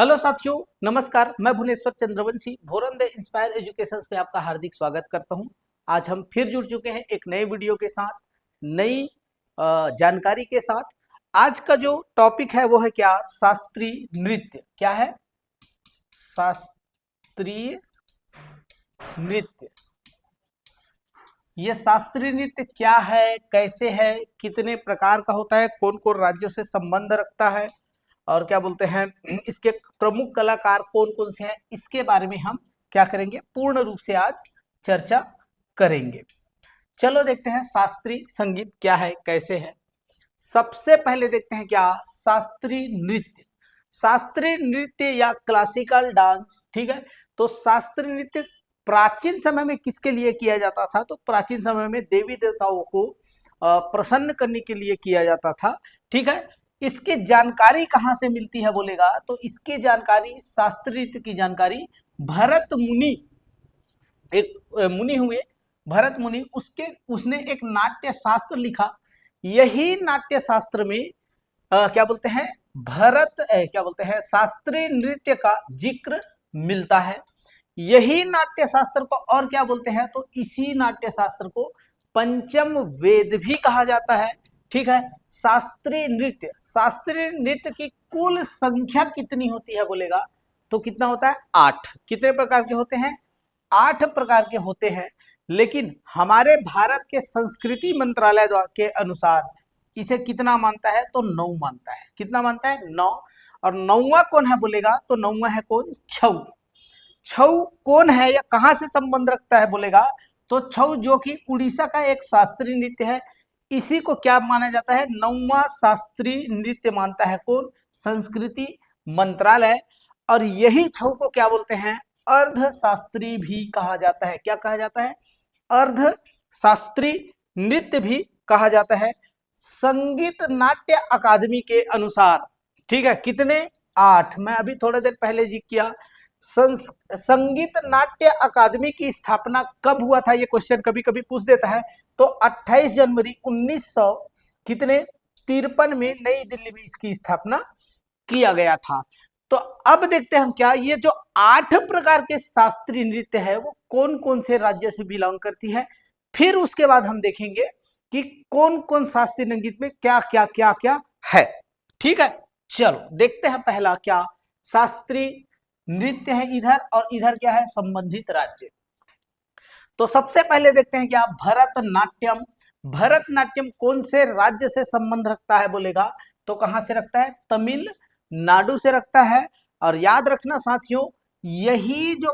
Hello साथियों, नमस्कार। मैं भुवनेश्वर चंद्रवंशी भोरंदे इंस्पायर एजुकेशन पे आपका हार्दिक स्वागत करता हूं। आज हम फिर जुड़ चुके हैं एक नए वीडियो के साथ, नई जानकारी के साथ। आज का जो टॉपिक है वो है क्या? शास्त्रीय नृत्य। क्या है? शास्त्रीय नृत्य। ये शास्त्रीय नृत्य क्या है, कैसे है, कितने प्रकार का होता है, कौन कौन राज्यों से संबंध रखता है और क्या बोलते हैं इसके प्रमुख कलाकार कौन कौन से हैं, इसके बारे में हम क्या करेंगे, पूर्ण रूप से आज चर्चा करेंगे। चलो देखते हैं शास्त्रीय संगीत क्या है, कैसे है। सबसे पहले देखते हैं क्या शास्त्रीय नृत्य। शास्त्रीय नृत्य या क्लासिकल डांस, ठीक है। तो शास्त्रीय नृत्य प्राचीन समय में किसके लिए किया जाता था? तो प्राचीन समय में देवी देवताओं को प्रसन्न करने के लिए किया जाता था, ठीक है। इसकी जानकारी कहाँ से मिलती है बोलेगा तो इसकी जानकारी, शास्त्रीय नृत्य की जानकारी भरत मुनि, एक मुनि हुए भरत मुनि, उसने एक नाट्य शास्त्र लिखा। यही नाट्य शास्त्र में क्या बोलते हैं क्या बोलते हैं शास्त्रीय नृत्य का जिक्र मिलता है। यही नाट्य शास्त्र को और क्या बोलते हैं तो इसी नाट्य शास्त्र को पंचम वेद भी कहा जाता है, ठीक है। शास्त्रीय नृत्य की कुल संख्या कितनी होती है बोलेगा तो कितना होता है? 8। कितने प्रकार के होते हैं? 8 प्रकार के होते हैं। लेकिन हमारे भारत के संस्कृति मंत्रालय के अनुसार इसे कितना मानता है तो 9 मानता है। कितना मानता है? 9। और 9वां कौन है बोलेगा तो 9वां है कौन? छऊ। छऊ कौन है या कहां से संबंध रखता है बोलेगा तो छऊ जो कि उड़ीसा का एक शास्त्रीय नृत्य है, इसी को क्या माना जाता है? 9वां शास्त्रीय नृत्य मानता है कौन? संस्कृति मंत्रालय। और यही छऊ को क्या बोलते हैं? अर्ध शास्त्रीय भी कहा जाता है। क्या कहा जाता है? अर्ध शास्त्रीय नृत्य भी कहा जाता है संगीत नाट्य अकादमी के अनुसार, ठीक है। कितने? 8। मैं अभी थोड़ी देर पहले जी किया। संगीत नाट्य अकादमी की स्थापना कब हुआ था? ये क्वेश्चन कभी कभी पूछ देता है। तो 28 जनवरी 1900 कितने 53 में नई दिल्ली में इसकी स्थापना किया गया था। तो अब देखते हैं हम क्या, ये जो 8 प्रकार के शास्त्रीय नृत्य है वो कौन कौन से राज्य से बिलोंग करती है। फिर उसके बाद हम देखेंगे कि कौन कौन शास्त्रीय संगीत में क्या क्या क्या क्या है, ठीक है। चलो देखते हैं पहला क्या शास्त्रीय नृत्य है इधर, और इधर क्या है? संबंधित राज्य। तो सबसे पहले देखते हैं क्या भरतनाट्यम। भरतनाट्यम कौन से राज्य से संबंध रखता है बोलेगा तो कहां से रखता है? तमिलनाडु से रखता है। और याद रखना साथियों, यही जो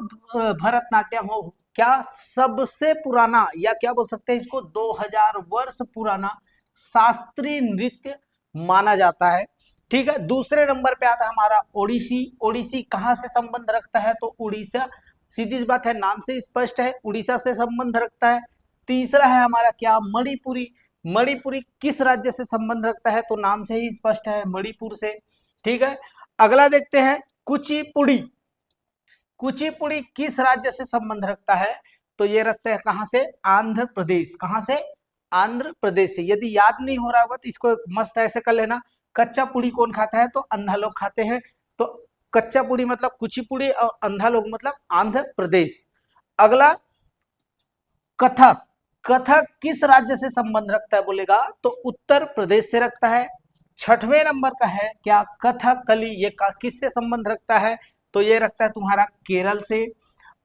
भरतनाट्यम हो क्या सबसे पुराना, या क्या बोल सकते हैं इसको, 2000 वर्ष पुराना शास्त्रीय नृत्य माना जाता है, ठीक है। दूसरे नंबर पे आता है हमारा ओडिसी। ओडिसी कहां से संबंध रखता है तो उड़ीसा, सीधी सी बात है, नाम से स्पष्ट है, उड़ीसा से संबंध रखता है। तीसरा है हमारा क्या? मणिपुरी। मणिपुरी किस राज्य से संबंध रखता है तो नाम से ही स्पष्ट है, मणिपुर से, ठीक है। अगला देखते हैं कुचिपुड़ी। कुचिपुड़ी किस राज्य से संबंध रखता है तो ये रखते हैं कहां से? आंध्र प्रदेश। कहां से? आंध्र प्रदेश से। यदि याद नहीं हो रहा होगा तो इसको मस्त ऐसे कर लेना, कच्चा पुड़ी कौन खाता है तो अंधा लोग खाते हैं। तो कच्चा पुड़ी मतलब कुचिपुड़ी और अंधा लोग मतलब आंध्र प्रदेश। अगला कथक। कथक किस राज्य से संबंध रखता है बोलेगा तो उत्तर प्रदेश से रखता है। छठवें नंबर का है क्या? कथकली। ये किससे संबंध रखता है तो ये रखता है तुम्हारा केरल से।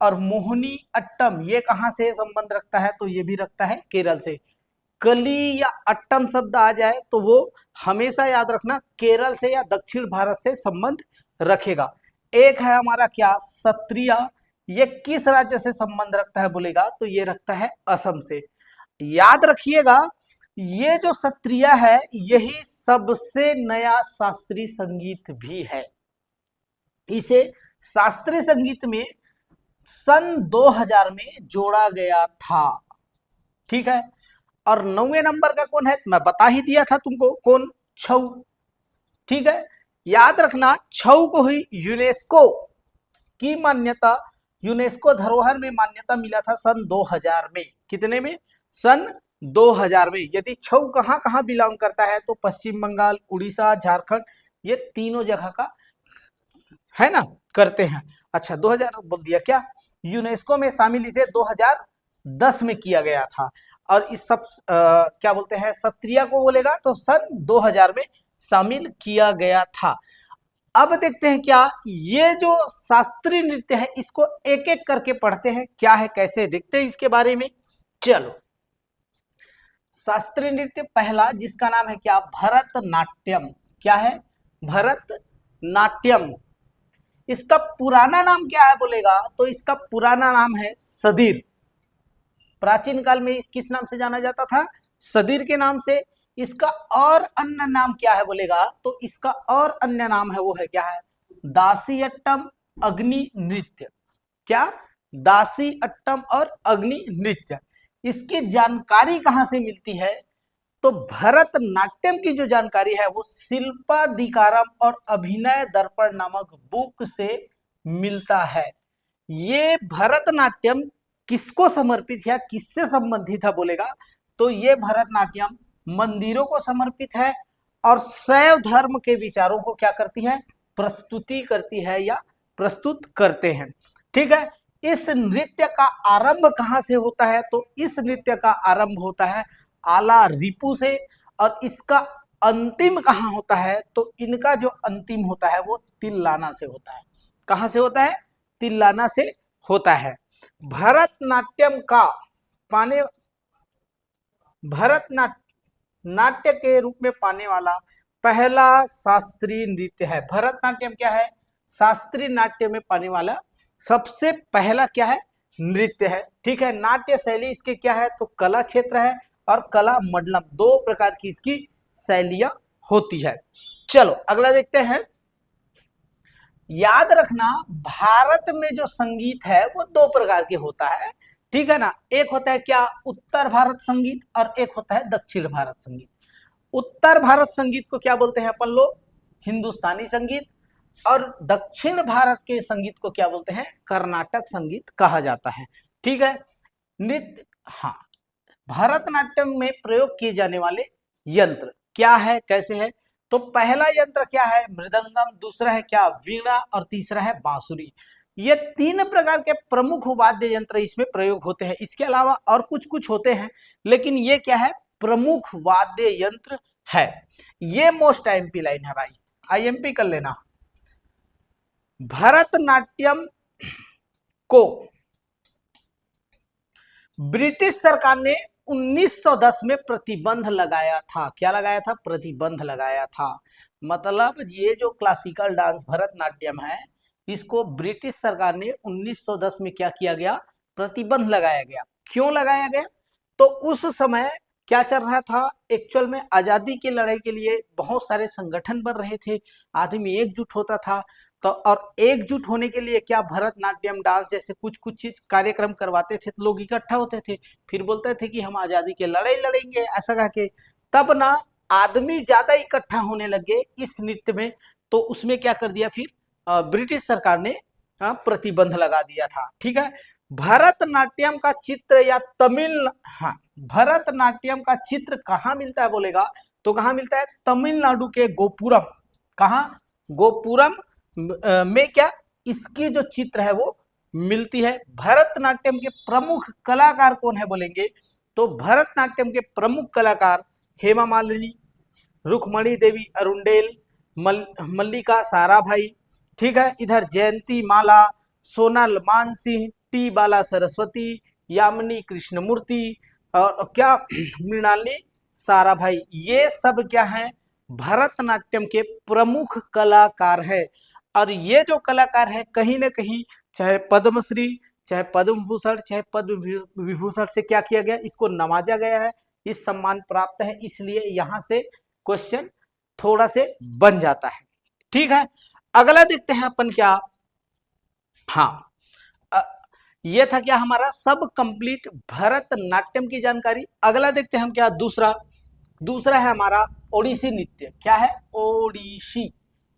और मोहिनी अट्टम ये कहां से संबंध रखता है तो ये भी रखता है केरल से। कली या अट्टम शब्द आ जाए तो वो हमेशा याद रखना केरल से या दक्षिण भारत से संबंध रखेगा। एक है हमारा क्या? सत्रिया। ये किस राज्य से संबंध रखता है बोलेगा तो ये रखता है असम से। याद रखिएगा, ये जो सत्रिया है यही सबसे नया शास्त्रीय संगीत भी है। इसे शास्त्रीय संगीत में सन 2000 में जोड़ा गया था, ठीक है। और 9वें नंबर का कौन है? मैं बता ही दिया था तुमको, कौन? छऊ, ठीक है। याद रखना छऊ को ही यूनेस्को की मान्यता, यूनेस्को धरोहर में मान्यता मिला था सन 2000 में। कितने में? सन 2000 में। यदि छऊ कहां कहां बिलोंग करता है तो पश्चिम बंगाल, उड़ीसा, झारखंड, ये तीनों जगह का है ना, करते हैं। अच्छा 2000 बोल दिया क्या, यूनेस्को में शामिल इसे 2010 में किया गया था। और इस सब क्या बोलते हैं सत्रिया को बोलेगा तो सन 2000 में शामिल किया गया था। अब देखते हैं क्या ये जो शास्त्रीय नृत्य है इसको एक एक करके पढ़ते हैं, क्या है कैसे देखते हैं इसके बारे में। चलो शास्त्रीय नृत्य पहला जिसका नाम है क्या, भरतनाट्यम। क्या है, भरतनाट्यम। इसका पुराना नाम क्या है बोलेगा तो इसका पुराना नाम है सदीर। प्राचीन काल में किस नाम से जाना जाता था, सदीर के नाम से। इसका और अन्य नाम क्या है बोलेगा तो इसका और अन्य नाम है वो है क्या है, दासीअट्टम अग्नि नृत्य। क्या, दासी अट्टम और अग्नि नृत्य। इसकी जानकारी कहां से मिलती है तो भरतनाट्यम की जो जानकारी है वो शिल्पाधिकारम और अभिनय दर्पण नामक बुक से मिलता है। ये भरतनाट्यम किसको समर्पित या किससे संबंधित है बोलेगा तो ये भरतनाट्यम मंदिरों को समर्पित है और शैव धर्म के विचारों को क्या करती है, प्रस्तुति करती है या प्रस्तुत करते हैं। ठीक है, इस नृत्य का आरंभ कहां से होता है तो इस नृत्य का आरंभ होता है आला रिपु से, और इसका अंतिम कहां होता है तो इनका जो अंतिम होता है वो तिल्लाना से होता है। कहां से होता है, तिल्लाना से होता है। भरतनाट्यम का पाने नाट्य के रूप में पाने वाला पहला शास्त्रीय नृत्य है। भरतनाट्यम क्या है, शास्त्रीय नाट्य में पाने वाला सबसे पहला क्या है, नृत्य है। ठीक है, नाट्य शैली इसके क्या है तो कला क्षेत्र है और कला मंडलम, दो प्रकार की इसकी शैलियां होती है। चलो अगला देखते हैं। याद रखना भारत में जो संगीत है वो दो प्रकार के होता है। ठीक है ना, एक होता है क्या, उत्तर भारत संगीत और एक होता है दक्षिण भारत संगीत। उत्तर भारत संगीत को क्या बोलते हैं अपन लोग, हिंदुस्तानी संगीत, और दक्षिण भारत के संगीत को क्या बोलते हैं, कर्नाटक संगीत कहा जाता है। ठीक है, नृत्य, हाँ, भरतनाट्यम में प्रयोग किए जाने वाले यंत्र क्या है कैसे है तो पहला यंत्र क्या है मृदंगम, दूसरा है क्या वीणा और तीसरा है बांसुरी। ये तीन प्रकार के प्रमुख वाद्य यंत्र इसमें प्रयोग होते हैं। इसके अलावा और कुछ कुछ होते हैं लेकिन ये क्या है, प्रमुख वाद्य यंत्र है। ये मोस्ट आईएमपी लाइन है भाई, आईएमपी कर लेना। भरतनाट्यम को ब्रिटिश सरकार ने 1910 में प्रतिबंध लगाया था। क्या लगाया था, प्रतिबंध लगाया था। मतलब ये जो क्लासिकल डांस भरतनाट्यम है इसको ब्रिटिश सरकार ने 1910 में क्या किया गया, प्रतिबंध लगाया गया। क्यों लगाया गया तो उस समय क्या चल रहा था, एक्चुअल में आजादी की लड़ाई के लिए बहुत सारे संगठन बन रहे थे, आदमी एकजुट होता था। तो और एकजुट होने के लिए क्या भरतनाट्यम डांस जैसे कुछ कुछ चीज कार्यक्रम करवाते थे तो लोग इकट्ठा होते थे, फिर बोलते थे कि हम आजादी की लड़ाई लड़ेंगे ऐसा कह के। तब ना आदमी ज्यादा इकट्ठा होने लगे इस नृत्य में, तो उसमें क्या कर दिया फिर ब्रिटिश सरकार ने प्रतिबंध लगा दिया था। ठीक है, भरतनाट्यम का चित्र या तमिल, हाँ, भरतनाट्यम का चित्र कहाँ मिलता है बोलेगा तो कहाँ मिलता है, तमिलनाडु के गोपुरम। कहाँ, गोपुरम में क्या इसकी जो चित्र है वो मिलती है। भरतनाट्यम के प्रमुख कलाकार कौन है बोलेंगे तो भरतनाट्यम के प्रमुख कलाकार हेमा मालिनी, रुक्मणी देवी अरुंडेल, मल्लिका साराभाई। ठीक है, इधर जयंती माला, सोनल मानसिंह, टी बाला सरस्वती, यामिनी कृष्णमूर्ति और क्या मृणालिनी साराभाई, ये सब क्या है भरतनाट्यम के प्रमुख कलाकार है। और ये जो कलाकार है कहीं ना कहीं चाहे पद्मश्री, चाहे पद्म भूषण, चाहे पद्म विभूषण से क्या किया गया, इसको नवाजा गया है, इस सम्मान प्राप्त है, इसलिए यहां से क्वेश्चन थोड़ा से बन जाता है। ठीक है, अगला देखते हैं अपन क्या, हाँ, ये था क्या हमारा सब कंप्लीट भरतनाट्यम की जानकारी। अगला देखते हैं हम क्या, दूसरा है हमारा ओडिसी नृत्य। क्या है, ओडिसी।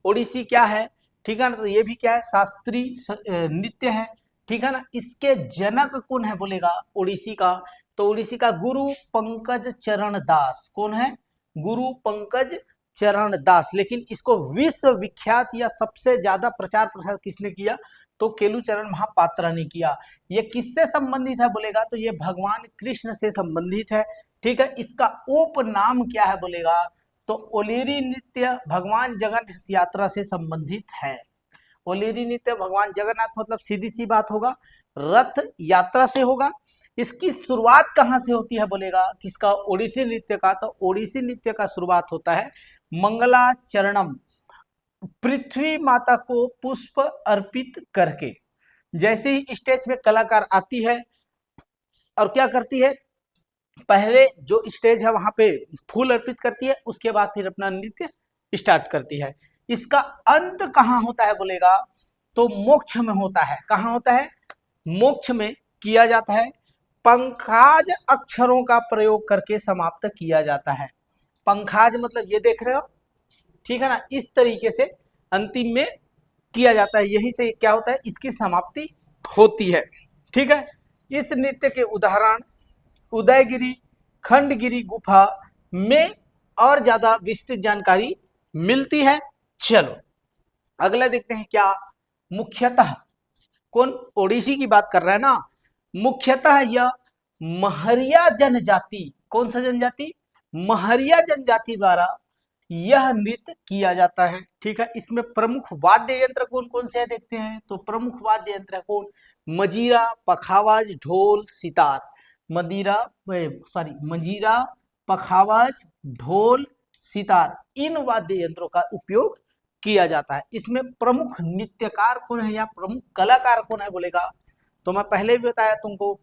ओडिसी क्या है, ठीक है ना, तो ये भी क्या है, शास्त्रीय नृत्य है। ठीक है ना, इसके जनक कौन है बोलेगा ओडिसी का तो ओडिसी का गुरु पंकज चरण दास। कौन है, गुरु पंकज चरण दास। लेकिन इसको विश्व विख्यात या सबसे ज्यादा प्रचार प्रसार किसने किया? तो केलुचरण महापात्रा ने किया। ये किससे संबंधित है बोलेगा? तो ये भगवान कृष्ण से संबंधित है। ठीक है, इसका उपनाम क्या है बोलेगा? तो ओलेरी नृत्य भगवान जगन्नाथ यात्रा से संबंधित है। ओलेरी नृत्य भगवान जगन्नाथ मतलब सीधी सी बात होगा, रथ यात्रा से होगा। इसकी शुरुआत कहाँ से होती है बोलेगा? किसका? ओडिसी नृत्य का। तो ओडिसी नृत्य का शुरुआत होता है मंगलाचरणम, पृथ्वी माता को पुष्प अर्पित करके। जैसे ही स्टेज में कलाकार आती है और क्या करती है, पहले जो स्टेज है वहां पे फूल अर्पित करती है, उसके बाद फिर अपना नृत्य स्टार्ट करती है। इसका अंत कहाँ होता है बोलेगा? तो मोक्ष में होता है। कहाँ होता है? मोक्ष में किया जाता है। पंखाज अक्षरों का प्रयोग करके समाप्त किया जाता है। पंखाज मतलब ये देख रहे हो, ठीक है ना, इस तरीके से अंतिम में किया जाता है। यही से क्या होता है, इसकी समाप्ति होती है। ठीक है, इस नृत्य के उदाहरण उदयगिरी, खंडगिरी गुफा में और ज्यादा विस्तृत जानकारी मिलती है। चलो अगला देखते हैं। क्या मुख्यतः कौन? ओडिसी की बात कर रहा है ना। मुख्यतः यह महरिया जनजाति, कौन सा जनजाति? महरिया जनजाति द्वारा यह नृत्य किया जाता है। ठीक है, इसमें प्रमुख वाद्य यंत्र कौन कौन से है देखते हैं। तो प्रमुख वाद्य यंत्र कौन? मजीरा, पखावाज, ढोल, सितार। मंजीरा, पखावाज, ढोल, सितार, इन वाद्य यंत्रों का उपयोग किया जाता है। इसमें प्रमुख नृत्यकार कौन है या प्रमुख कलाकार कौन है बोलेगा? तो मैं पहले भी बताया तुमको,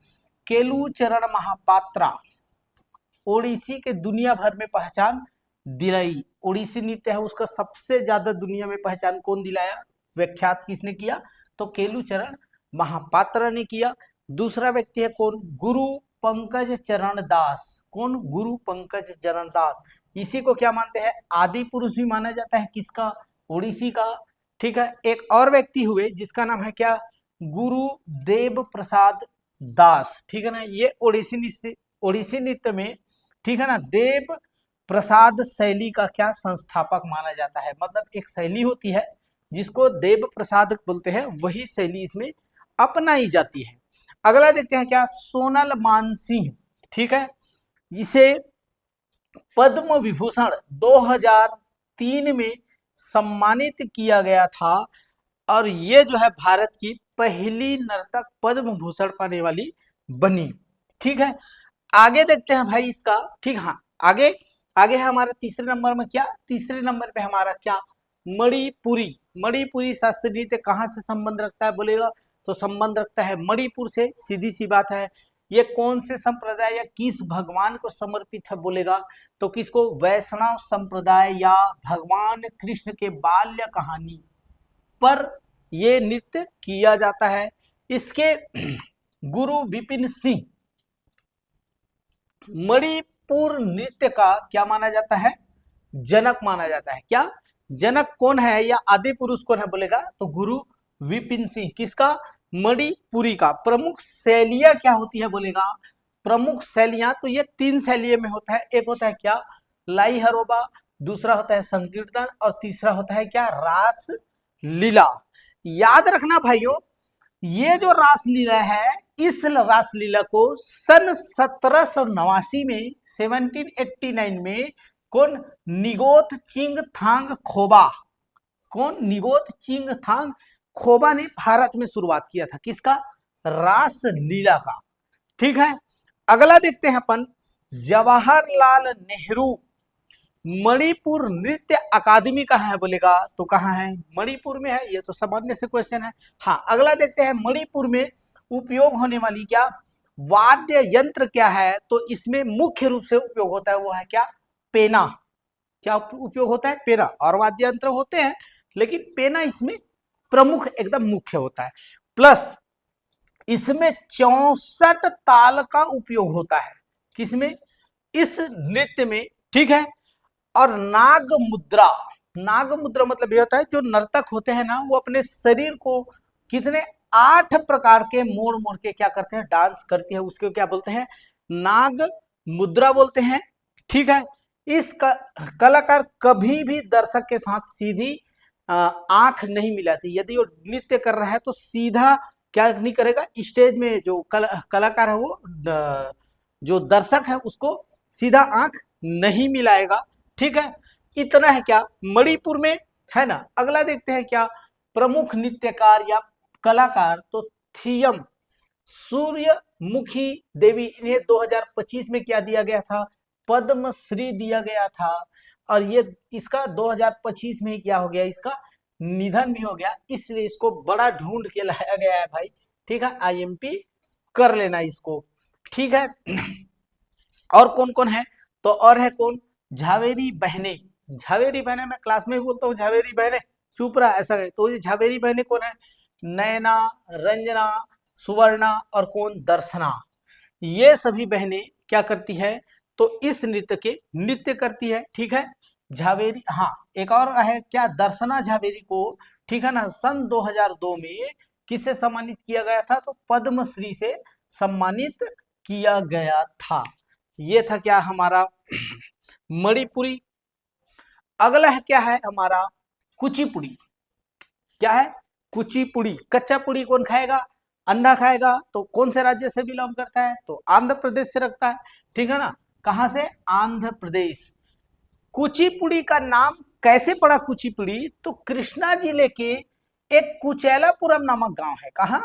केलुचरण महापात्रा ओडिसी के दुनिया भर में पहचान दिलाई। ओडिसी नृत्य है उसका सबसे ज्यादा दुनिया में पहचान कौन दिलाया, विख्यात किसने किया? तो केलुचरण महापात्रा ने किया। दूसरा व्यक्ति है कौन? गुरु पंकज चरण दास। कौन? गुरु पंकज चरण दास। इसी को क्या मानते हैं? आदि पुरुष भी माना जाता है। किसका? ओडिसी का। ठीक है, एक और व्यक्ति हुए जिसका नाम है क्या? गुरु देव प्रसाद दास। ठीक है ना, ये ओडिसी नृत्य में, ठीक है ना, देव प्रसाद शैली का क्या संस्थापक माना जाता है। मतलब एक शैली होती है जिसको देव प्रसाद बोलते हैं, वही शैली इसमें अपनाई जाती है। अगला देखते हैं। क्या? सोनल मानसिंह। ठीक है, इसे पद्म विभूषण 2003 में सम्मानित किया गया था और ये जो है भारत की पहली नर्तक पद्म भूषण पाने वाली बनी। ठीक है, आगे देखते हैं भाई इसका। ठीक, हाँ, आगे आगे है हमारा तीसरे नंबर में। क्या? तीसरे नंबर पे हमारा क्या? मणिपुरी। मणिपुरी शास्त्रीय नृत्य कहाँ से संबंध रखता है बोलेगा? तो संबंध रखता है मणिपुर से। सीधी सी बात है। ये कौन से संप्रदाय या किस भगवान को समर्पित है बोलेगा? तो किसको? वैष्णव संप्रदाय या भगवान कृष्ण के बाल्य कहानी पर ये नृत्य किया जाता है। इसके गुरु विपिन सिंह मणिपुर नृत्य का क्या माना जाता है? जनक माना जाता है। क्या? जनक कौन है या आदि पुरुष कौन है बोलेगा? तो गुरु विपिन सिंह। किसका? मणिपुरी का। प्रमुख शैलियां क्या होती है बोलेगा? प्रमुख शैलियां तो ये 3 शैलियों में होता है। एक होता है क्या? लाई हरोबा, दूसरा होता है संकीर्तन और तीसरा होता है क्या? रास लीला। याद रखना भाइयों, ये जो रासलीला है, इस रासलीला को सन 1789 में 1789 में कौन? निगोत चिंग थांग खोबा। कौन? निगोत चिंग थांग खोबा ने भारत में शुरुआत किया था। किसका? रासलीला का। ठीक है, अगला देखते हैं अपन। जवाहरलाल नेहरू मणिपुर नृत्य अकादमी कहाँ है बोलेगा? तो कहाँ है? मणिपुर में है। ये तो सामान्य से क्वेश्चन है। हाँ, अगला देखते हैं। मणिपुर में उपयोग होने वाली क्या वाद्य यंत्र क्या है? तो इसमें मुख्य रूप से उपयोग होता है वो है क्या? पेना। क्या उपयोग होता है? पेना। और वाद्य यंत्र होते हैं लेकिन पेना इसमें प्रमुख एकदम मुख्य होता है। प्लस इसमें 64 ताल का उपयोग होता है। किसमें? इस नृत्य में। ठीक है, और नाग मुद्रा। नाग मुद्रा मतलब यह होता है जो नर्तक होते हैं ना, वो अपने शरीर को कितने 8 प्रकार के मोड़ मोड़ के क्या करते हैं? डांस करती है। उसको क्या बोलते हैं? नाग मुद्रा बोलते हैं। ठीक है, इस कलाकार कभी भी दर्शक के साथ सीधी आंख नहीं मिलाती। यदि वो नृत्य कर रहा है तो सीधा क्या नहीं करेगा, स्टेज में जो कलाकार है वो जो दर्शक है उसको सीधा आंख नहीं मिलाएगा। ठीक है, इतना है क्या मणिपुर में, है ना। अगला देखते हैं क्या प्रमुख नृत्यकार या कलाकार, तो थियम सूर्यमुखी देवी, इन्हें 2025 में क्या दिया गया था, पद्मश्री दिया गया था। और ये इसका 2025 में ही क्या हो गया, इसका निधन भी हो गया, इसलिए इसको बड़ा ढूंढ के लाया गया है भाई। ठीक है, आईएमपी कर लेना इसको। ठीक है, और कौन कौन है, तो और है कौन, झावेरी बहने। झावेरी बहने मैं क्लास में भी बोलता हूँ झावेरी बहने, चुप रहा ऐसा है। तो ये झावेरी बहने कौन है, नैना, रंजना, सुवर्णा और कौन, दर्शना। ये सभी बहनें क्या करती है, तो इस नृत्य के नृत्य करती है। ठीक है, झावेरी, हाँ एक और है क्या, दर्शना झावेरी को, ठीक है ना, सन 2002 में किससे सम्मानित किया गया था, तो पद्मश्री से सम्मानित किया गया था। ये था क्या हमारा मणिपुरी। अगला है क्या है हमारा कुचिपुड़ी। क्या है, कुचिपुड़ी। कच्चा पुड़ी कौन खाएगा, अंधा खाएगा। तो कौन से राज्य से बिलोंग करता है, तो आंध्र प्रदेश से रखता है। ठीक है ना, कहां से, आंध्र प्रदेश। कुचिपुड़ी का नाम कैसे पड़ा कुचिपुड़ी, तो कृष्णा जिले के एक कुचेलापुरम नामक गांव है। कहा,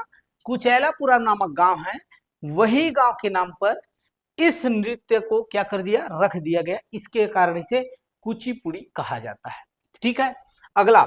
कुचेलापुरम नामक गांव है, वही गांव के नाम पर इस नृत्य को क्या कर दिया, रख दिया गया। इसके कारण इसे कुचिपुड़ी कहा जाता है। ठीक है, अगला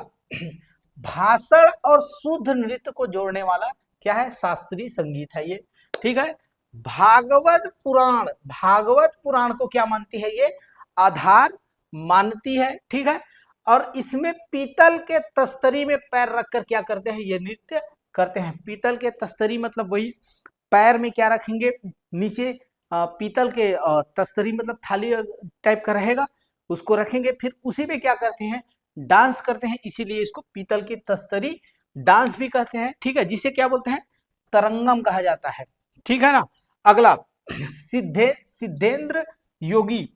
भाषण और शुद्ध नृत्य को जोड़ने वाला क्या है, शास्त्रीय संगीत है ये। ठीक है, भागवत पुराण, भागवत पुराण को क्या मानती है, ये आधार मानती है। ठीक है, और इसमें पीतल के तस्तरी में पैर रखकर क्या करते हैं, ये नृत्य करते हैं। पीतल के तस्तरी मतलब वही पैर में क्या रखेंगे, नीचे पीतल के तस्तरी मतलब थाली टाइप का रहेगा, उसको रखेंगे, फिर उसी में क्या करते हैं, डांस करते हैं, इसीलिए इसको पीतल की तस्तरी डांस भी कहते हैं। ठीक है, जिसे क्या बोलते हैं, तरंगम कहा जाता है। ठीक है ना, अगला सिद्धेंद्र योगी।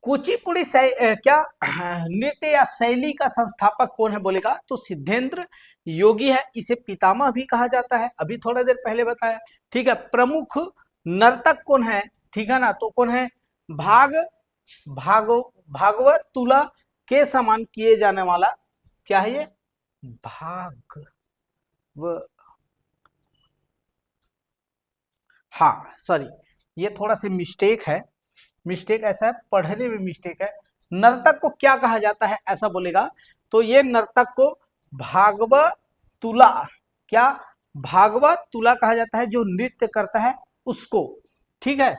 कुचिपुड़ी क्या नृत्य या शैली का संस्थापक कौन है बोलेगा, तो सिद्धेंद्र योगी है। इसे पितामह भी कहा जाता है, अभी थोड़ा देर पहले बताया। ठीक है, प्रमुख नर्तक कौन है, ठीक है ना, तो कौन है, भागवत तुला के समान किए जाने वाला क्या है, ये हाँ सॉरी, ये थोड़ा सा मिस्टेक है, मिस्टेक ऐसा है, पढ़ने में मिस्टेक है। नर्तक को क्या कहा जाता है ऐसा बोलेगा, तो ये नर्तक को भागवत तुला, क्या भागवत तुला कहा जाता है, जो नृत्य करता है उसको। ठीक है,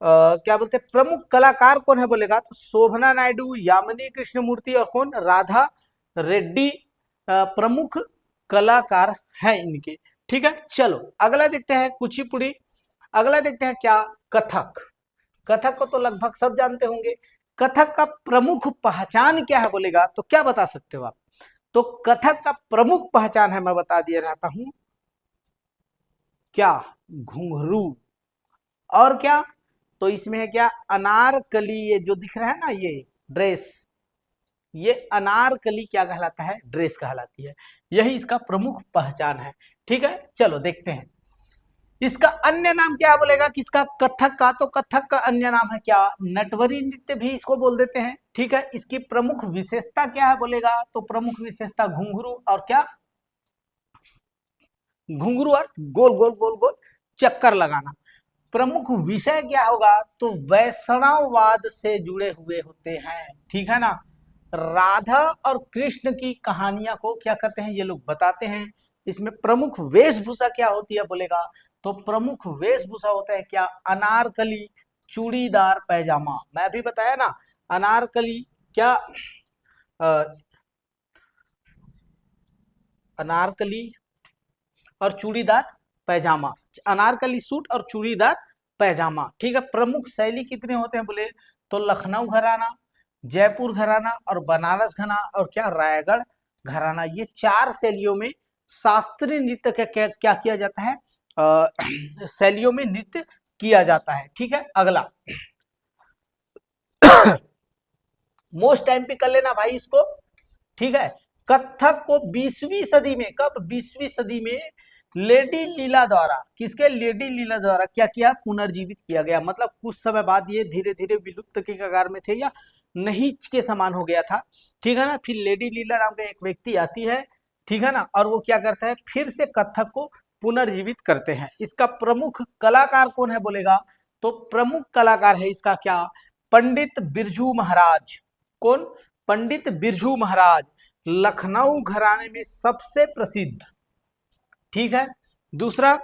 क्या बोलते हैं, प्रमुख कलाकार कौन है बोलेगा, तो शोभना नायडू, यामिनी कृष्णमूर्ति और कौन, राधा रेड्डी प्रमुख कलाकार हैं इनके। ठीक है, चलो अगला देखते हैं कुचिपुड़ी। अगला देखते हैं क्या, कथक। कथक को तो लगभग सब जानते होंगे। कथक का प्रमुख पहचान क्या है बोलेगा, तो क्या बता सकते हो आप, तो कथक का प्रमुख पहचान है, मैं बता दिया रहता हूं, क्या, घुंघरू। और क्या, तो इसमें है क्या, अनारकली। ये जो दिख रहा है ना, ये ड्रेस, ये अनारकली क्या कहलाता है, ड्रेस कहलाती है। यही इसका प्रमुख पहचान है। ठीक है, चलो देखते हैं इसका अन्य नाम क्या बोलेगा, किसका, कथक का। तो कथक का अन्य नाम है क्या, नटवरी नृत्य भी इसको बोल देते हैं। ठीक है, इसकी प्रमुख विशेषता क्या है बोलेगा, तो प्रमुख विशेषता घुंघरू और क्या, घुंघरू और गोल गोल गोल गोल चक्कर लगाना। प्रमुख विषय क्या होगा, तो वैष्णववाद से जुड़े हुए होते हैं। ठीक है ना, राधा और कृष्ण की कहानियां को क्या करते हैं, ये लोग बताते हैं। इसमें प्रमुख वेशभूषा क्या होती है बोलेगा, तो प्रमुख वेशभूषा होता है क्या, अनारकली, चूड़ीदार पैजामा। मैं भी बताया ना, अनारकली क्या, अनारकली और चूड़ीदार पैजामा, अनारकली सूट और चूड़ीदार पैजामा। ठीक है, प्रमुख शैली कितने होते हैं बोले, तो लखनऊ घराना, जयपुर घराना और बनारस घराना और क्या, रायगढ़ घराना। ये चार शैलियों में शास्त्रीय नृत्य क्या किया जाता है, शैलियों में नृत्य किया जाता है। ठीक है, अगला मोस्ट टाइम पे कर लेना भाई इसको, ठीक है। कथक को 20वीं सदी में, कब, 20वीं सदी में लेडी लीला द्वारा, किसके, लेडी लीला द्वारा क्या किया, पुनर्जीवित किया गया। मतलब कुछ समय बाद ये धीरे धीरे विलुप्त के कगार में थे या नहीं के समान हो गया था, ठीक है ना। फिर लेडी लीला नाम का एक व्यक्ति आती है, ठीक है ना, और वो क्या करता है, फिर से कथक को पुनर्जीवित करते हैं। इसका प्रमुख कलाकार कौन है बोलेगा, तो प्रमुख कलाकार है इसका क्या, पंडित बिरजू महाराज। कौन, पंडित बिरजू महाराज, लखनऊ घराने में सबसे प्रसिद्ध, ठीक है। दूसरा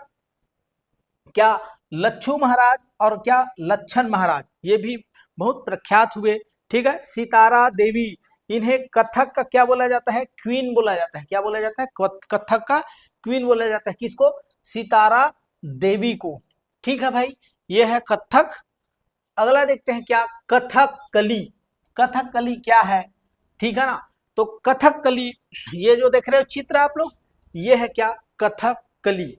क्या, लच्छू महाराज और क्या, लच्छन महाराज, ये भी बहुत प्रख्यात हुए, ठीक है। सितारा देवी, इन्हें कथक का क्या बोला जाता है, क्वीन बोला जाता है। क्या बोला जाता है, कथक का क्वीन बोला जाता है। किसको, सितारा देवी को, ठीक है भाई, ये है कथक। अगला देखते हैं क्या, कथकली। कथकली क्या है, ठीक है ना, तो कथकली, ये जो देख रहे हो चित्र आप लोग, ये है क्या, कथकली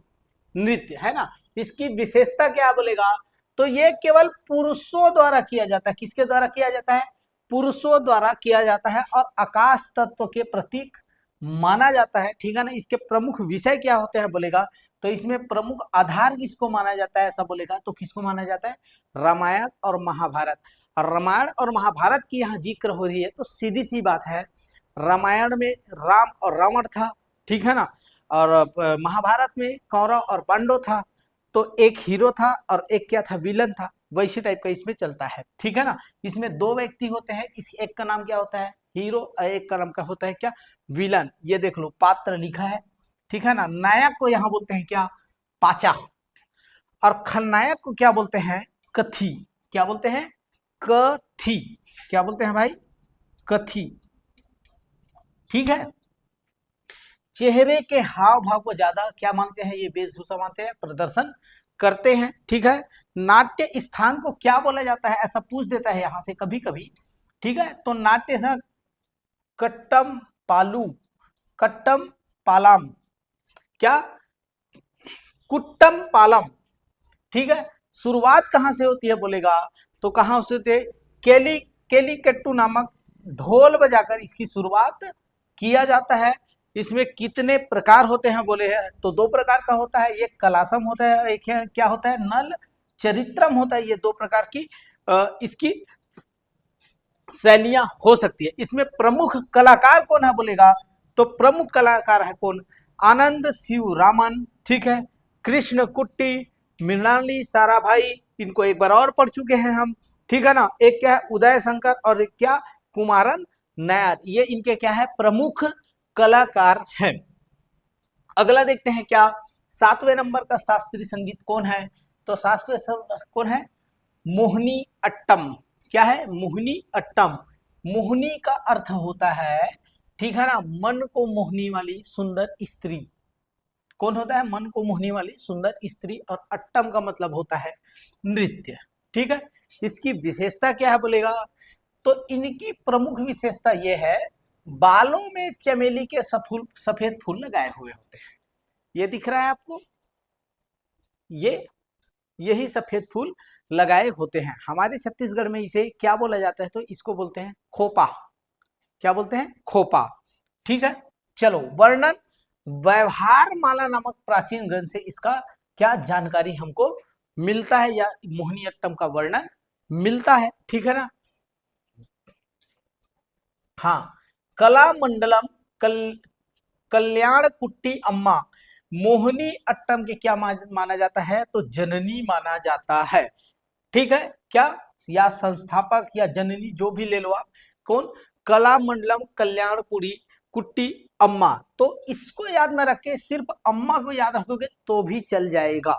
नृत्य, है ना। इसकी विशेषता क्या बोलेगा, तो ये केवल पुरुषों द्वारा किया जाता है। किसके द्वारा किया जाता है, पुरुषों द्वारा किया जाता है, और आकाश तत्व के प्रतीक माना जाता है, ठीक है ना। इसके प्रमुख विषय क्या होते हैं बोलेगा, तो इसमें प्रमुख आधार किसको माना जाता है, ऐसा बोलेगा तो किसको माना जाता है, रामायण और महाभारत। और रामायण और महाभारत की यहाँ जिक्र हो रही है, तो सीधी सी बात है, रामायण में राम और रावण था, ठीक है ना, और महाभारत में कौरव और पांडव था। तो एक हीरो था और एक क्या था, विलन था, वैसे टाइप का इसमें चलता है, ठीक है ना। इसमें दो व्यक्ति होते हैं, इस एक का नाम क्या होता है, हीरो, और एक का नाम का होता है क्या, विलन। ये देख लो, पात्र लिखा है, ठीक है ना। नायक को यहाँ बोलते हैं क्या, पाचा, और खलनायक को क्या बोलते हैं, कथी। क्या बोलते हैं, कथी। क्या बोलते हैं भाई, कथी, ठीक है। चेहरे के हाव भाव को ज्यादा क्या मानते हैं, ये वेशभूषा मानते हैं, प्रदर्शन करते हैं, ठीक है। नाट्य स्थान को क्या बोला जाता है, ऐसा पूछ देता है यहां से कभी कभी, ठीक है। तो नाट्य स्थान कट्टम पालू, कट्टम पालम, क्या, कुट्टम पालम, ठीक है। शुरुआत कहां से होती है बोलेगा, तो कहां से होती है, केली केलीकट्टू नामक ढोल बजाकर इसकी शुरुआत किया जाता है। इसमें कितने प्रकार होते हैं बोले हैं, तो दो प्रकार का होता है, एक कलासम होता है, एक क्या होता है, नल चरित्रम होता है। ये दो प्रकार की इसकी शैलियां हो सकती है। इसमें प्रमुख कलाकार कौन है बोलेगा, तो प्रमुख कलाकार है कौन, आनंद शिव रामन, ठीक है, कृष्ण कुट्टी, मृणाली साराभाई, इनको एक बार और पढ़ चुके हैं हम, ठीक है ना। एक क्या है, उदय शंकर, और एक क्या, कुमारन नायर, ये इनके क्या है, प्रमुख कलाकार हैं। अगला देखते हैं क्या, 7वें नंबर का शास्त्रीय संगीत कौन है, तो शास्त्रीय कौन है, मोहिनी अट्टम। क्या है, मोहिनी अट्टम। मोहिनी का अर्थ होता है, ठीक है ना, मन को मोहनी वाली सुंदर स्त्री। कौन होता है, मन को मोहनी वाली सुंदर स्त्री, और अट्टम का मतलब होता है नृत्य, ठीक है। इसकी विशेषता क्या है बोलेगा, तो इनकी प्रमुख विशेषता यह है, बालों में चमेली के सफेद फूल लगाए हुए होते हैं। ये दिख रहा है आपको, यही सफेद फूल लगाए होते हैं। हमारे छत्तीसगढ़ में इसे क्या बोला जाता है, तो इसको बोलते हैं खोपा। क्या बोलते हैं, खोपा, ठीक है। चलो, वर्णन, व्यवहार माला नामक प्राचीन ग्रंथ से इसका क्या जानकारी हमको मिलता है, या मोहिनीअट्टम का वर्णन मिलता है, ठीक है ना। हाँ, कला मंडलम, कल्याण कुट्टी अम्मा, मोहिनी अट्टम के क्या माना जाता है, तो जननी माना जाता है, ठीक है। क्या, या संस्थापक या जननी, जो भी ले लो आप, कौन, कला मंडलम कल्याणपुरी कुट्टी अम्मा। तो इसको याद में रख के सिर्फ अम्मा को याद रखोगे तो भी चल जाएगा,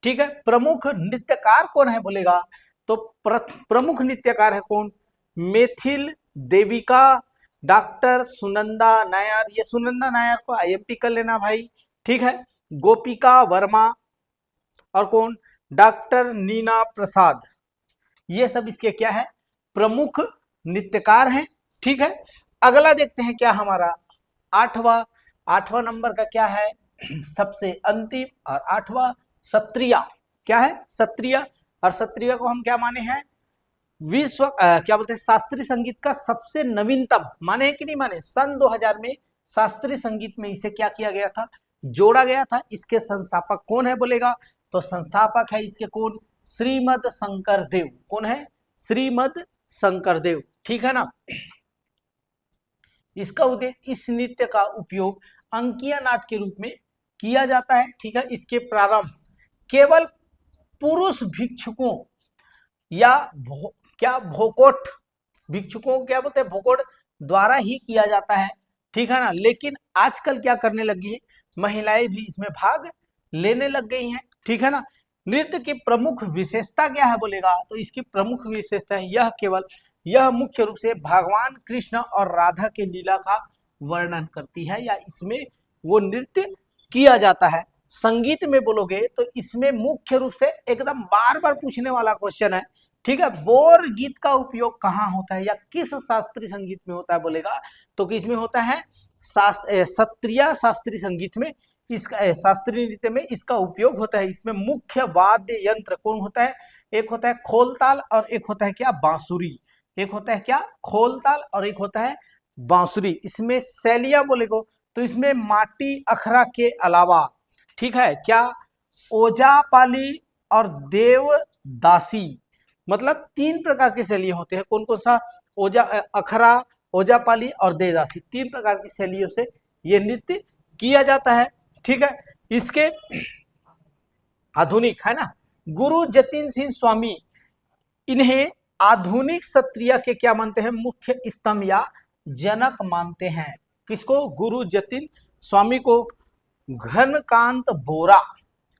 ठीक है। प्रमुख नृत्यकार कौन है बोलेगा, तो प्रमुख नृत्यकार है कौन, मैथिल देविका, डॉक्टर सुनंदा नायर, ये सुनंदा नायर को आईएमपी कर लेना भाई, ठीक है। गोपिका वर्मा, और कौन, डॉक्टर नीना प्रसाद, ये सब इसके क्या है, प्रमुख नृत्यकार हैं, ठीक है। अगला देखते हैं क्या, हमारा आठवां नंबर का क्या है, सबसे अंतिम और आठवां, सत्रिया। क्या है, सत्रिया, और सत्रिया को हम क्या माने हैं, विश्व क्या बोलते हैं शास्त्रीय संगीत का सबसे नवीनतम, माने कि नहीं माने, सन 2000 में शास्त्रीय संगीत में इसे क्या किया गया था, जोड़ा गया था। इसके संस्थापक कौन है बोलेगा, तो संस्थापक है इसके कौन, श्रीमद शंकरदेव। कौन है, श्रीमद शंकरदेव, ठीक है ना। इसका उद्देश्य, इस नृत्य का उपयोग अंकीय नाट्य के रूप में किया जाता है, ठीक है। इसके प्रारंभ केवल पुरुष भिक्षुकों या क्या भोकोट भिक्षुकों, क्या बोलते हैं, भोकोट द्वारा ही किया जाता है, ठीक है ना। लेकिन आजकल क्या करने लगी है, महिलाएं भी इसमें भाग लेने लग गई हैं, ठीक है ना। नृत्य की प्रमुख विशेषता क्या है बोलेगा, तो इसकी प्रमुख विशेषता है यह मुख्य रूप से भगवान कृष्ण और राधा के लीला का वर्णन करती है, या इसमें वो नृत्य किया जाता है। संगीत में बोलोगे तो इसमें मुख्य रूप से एकदम बार बार पूछने वाला क्वेश्चन है, ठीक है, बोर गीत का उपयोग कहाँ होता है या किस शास्त्रीय संगीत में होता है बोलेगा, तो किसमें होता है, शास्त्रीय शास्त्रीय संगीत में, इसका शास्त्रीय नृत्य में इसका उपयोग होता है। इसमें मुख्य वाद्य यंत्र कौन होता है, एक होता है खोलताल और एक होता है क्या, बांसुरी। एक होता है क्या, खोलताल और एक होता है बांसुरी। इसमें शैलियां बोलेगो तो इसमें माटी अखरा के अलावा, ठीक है, क्या, ओजापाली और देवदासी, मतलब 3 प्रकार के शैलियां होते हैं। कौन कौन सा, अखरा, ओजापाली और देवदासी, 3 प्रकार की शैलियों से ये नृत्य किया जाता है, ठीक है। इसके आधुनिक है ना, गुरु जतिन सिंह स्वामी इन्हें आधुनिक सत्रिया के क्या मानते हैं, मुख्य स्तंभ या जनक मानते हैं। किसको, गुरु जतिन स्वामी को। घनकांत बोरा,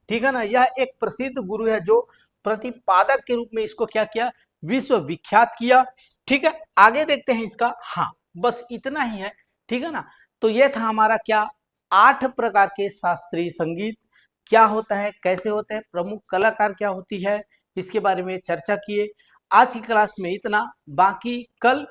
ठीक है ना, यह एक प्रसिद्ध गुरु है जो प्रतिपादक के रूप में इसको क्या किया, विश्व विख्यात किया, ठीक है। आगे देखते हैं इसका, हाँ बस इतना ही है, ठीक है ना। तो यह था हमारा क्या, 8 प्रकार के शास्त्रीय संगीत क्या होता है, कैसे होते हैं, प्रमुख कलाकार क्या होती है, इसके बारे में चर्चा किए। आज की क्लास में इतना, बाकी कल